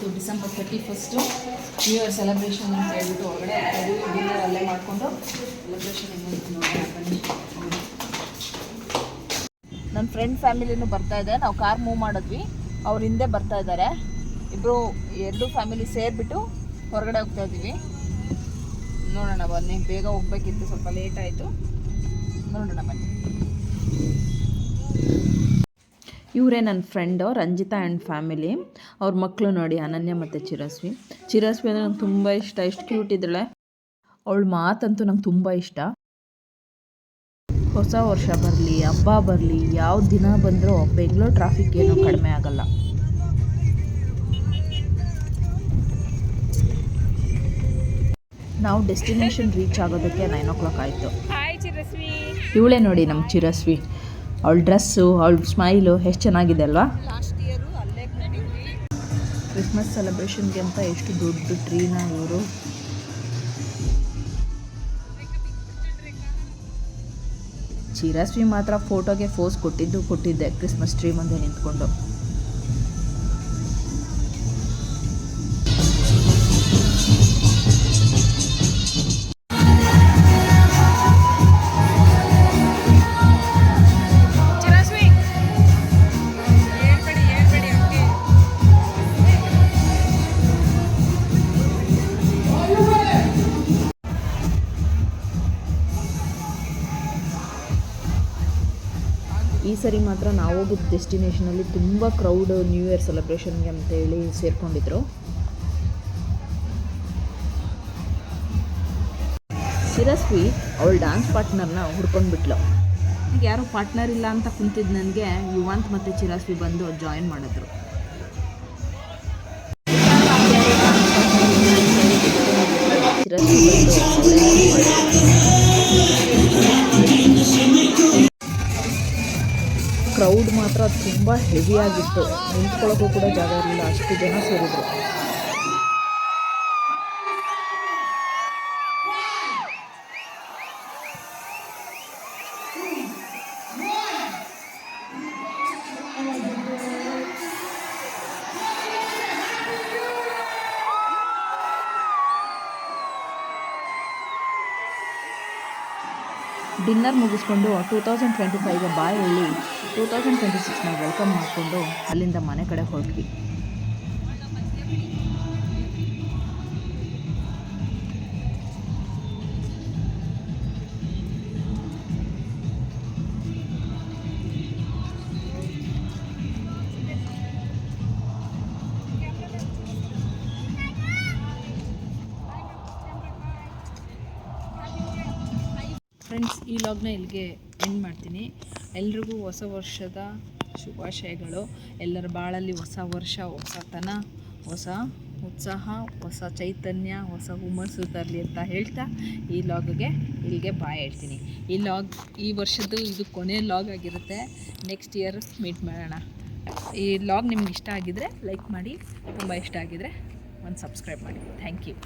ಇವತ್ತು December 31 new year celebration ಅಂತ ಹೇಳ್ಬಿಟ್ಟು ಹೊರಗಡೆ ಡಿನ್ನರ್ ಅಲ್ಲೇ ಮಾಡಿಕೊಂಡು ಸೆಲೆಬ್ರೇಷನ್ ಹೆಂಗೆ ನೋಡೋಣ ಬನ್ನಿ. ನನ್ನ ಫ್ರೆಂಡ್ ಫ್ಯಾಮಿಲಿನೂ ಬರ್ತಾ ಇದೆ. ನಾವು ಕಾರ್ ಮೂವ್ ಮಾಡಿದ್ವಿ, ಅವ್ರ ಹಿಂದೆ ಬರ್ತಾ ಇದ್ದಾರೆ. ಎರಡು ಫ್ಯಾಮಿಲಿ ಸೇರಿಬಿಟ್ಟು ಹೊರಗಡೆ ಹೋಗ್ತಾ ಇದ್ದೀವಿ. ನೋಡೋಣ ಬನ್ನಿ. ಬೇಗ ಹೋಗ್ಬೇಕಿತ್ತು, ಸ್ವಲ್ಪ ಲೇಟ್ ಆಯಿತು. ನೋಡೋಣ ಬನ್ನಿ. ಇವರೇ ನನ್ನ ಫ್ರೆಂಡು ರಂಜಿತಾ ಆ್ಯಂಡ್ ಫ್ಯಾಮಿಲಿ. ಅವ್ರ ಮಕ್ಕಳು ನೋಡಿ, ಅನನ್ಯ ಮತ್ತು ಚಿರಸ್ವಿ ಅಂದರೆ ನಂಗೆ ತುಂಬ ಇಷ್ಟ. ಎಷ್ಟು ಕ್ಯೂಟ್ ಇದ್ದಾಳೆ. ಅವಳ ಮಾತಂತೂ ನಂಗೆ ತುಂಬ ಇಷ್ಟ. ಹೊಸ ವರ್ಷ ಬರಲಿ, ಹಬ್ಬ ಬರಲಿ, ಯಾವ ದಿನ ಬಂದರೂ ಬೆಂಗಳೂರು ಟ್ರಾಫಿಕ್ ಏನೂ ಕಡಿಮೆ ಆಗಲ್ಲ. ನಾವು ಡೆಸ್ಟಿನೇಷನ್ ರೀಚ್ ಆಗೋದಕ್ಕೆ 9 o'clock ಆಯಿತು. ಇವಳೇ ನೋಡಿ ನಮ್ಮ ಚಿರಸ್ವಿ. ಅವಳ ಡ್ರೆಸ್ಸು, ಅವಳ ಸ್ಮೈಲು ಎಷ್ಟು ಚೆನ್ನಾಗಿದೆ ಅಲ್ವಾ. ಕ್ರಿಸ್ಮಸ್ ಸೆಲೆಬ್ರೇಷನ್ಗೆ ಅಂತ ಎಷ್ಟು ದೊಡ್ಡ ಟ್ರೀನ ಇವರು. ಚಿರಸ್ವಿ ಮಾತ್ರ ಫೋಟೋಗೆ ಫೋಸ್ ಕೊಟ್ಟಿದ್ದೆ ಕ್ರಿಸ್ಮಸ್ ಟ್ರೀ ಮುಂದೆ ನಿಂತ್ಕೊಂಡು. ಈ ಸರಿ ಮಾತ್ರ ನಾವು ಹೋಗಿದ್ದ ಡೆಸ್ಟಿನೇಷನಲ್ಲಿ ತುಂಬ ಕ್ರೌಡ್ ನ್ಯೂ ಇಯರ್ ಸೆಲೆಬ್ರೇಷನ್ಗೆ ಅಂತೇಳಿ ಸೇರಿಕೊಂಡಿದ್ರು. ಚಿರಸ್ವಿ ಅವಳ ಡ್ಯಾನ್ಸ್ ಪಾರ್ಟ್ನರ್ನ ಹುಡ್ಕೊಂಡ್ಬಿಟ್ಲು. ಯಾರೋ ಪಾರ್ಟ್ನರ್ ಇಲ್ಲ ಅಂತ ಕುಂತಿದ್ದು ನನಗೆ ಯುವಂತ್ ಮತ್ತು ಚಿರಸ್ವಿ ಬಂದು ಜಾಯಿನ್ ಮಾಡಿದ್ರು. ಚಿರಸ್ವಿ ಕ್ರೌಡ್ ಮಾತ್ರ ತುಂಬ ಹೆವಿಯಾಗಿತ್ತು. ನಿಂತ್ಕೊಳ್ಳೋಕ್ಕೂ ಕೂಡ ಜಾಗ ಇರಲಿಲ್ಲ, ಅಷ್ಟು ಜನ ಸೇರಿದ್ರು. ಡಿನ್ನರ್ ಮುಗಿಸ್ಕೊಂಡು 2025ಗೆ ಬಾಯ್ ಹೇಳಿ 2026ನ ವೆಲ್ಕಮ್ ಮಾಡಿಕೊಂಡು ಅಲ್ಲಿಂದ ಮನೆ ಕಡೆ ಹೊರಟ್ವಿ. ಫ್ರೆಂಡ್ಸ್, ಈ ಲಾಗ್ನ ಇಲ್ಲಿಗೆ ಎಂಡ್ ಮಾಡ್ತೀನಿ. ಎಲ್ರಿಗೂ ಹೊಸ ವರ್ಷದ ಶುಭಾಶಯಗಳು. ಎಲ್ಲರ ಬಾಳಲ್ಲಿ ಹೊಸ ವರ್ಷ, ಹೊಸತನ, ಹೊಸ ಉತ್ಸಾಹ, ಹೊಸ ಚೈತನ್ಯ, ಹೊಸ ಹುಮ್ಮಸ್ಸು ತರಲಿ ಅಂತ ಹೇಳ್ತಾ ಈ ಲಾಗ್ಗೆ ಇಲ್ಲಿಗೆ ಬಾಯ್ ಹೇಳ್ತೀನಿ. ಈ ವರ್ಷದ್ದು ಇದು ಕೊನೆ ಲಾಗ್ ಆಗಿರುತ್ತೆ. ನೆಕ್ಸ್ಟ್ ಇಯರ್ ಮೀಟ್ ಮಾಡೋಣ. ಈ ಲಾಗ್ ನಿಮ್ಗೆ ಇಷ್ಟ ಆಗಿದ್ದರೆ ಲೈಕ್ ಮಾಡಿ, ತುಂಬ ಇಷ್ಟ ಆಗಿದ್ದರೆ ಒಂದು ಸಬ್ಸ್ಕ್ರೈಬ್ ಮಾಡಿ. Thank you.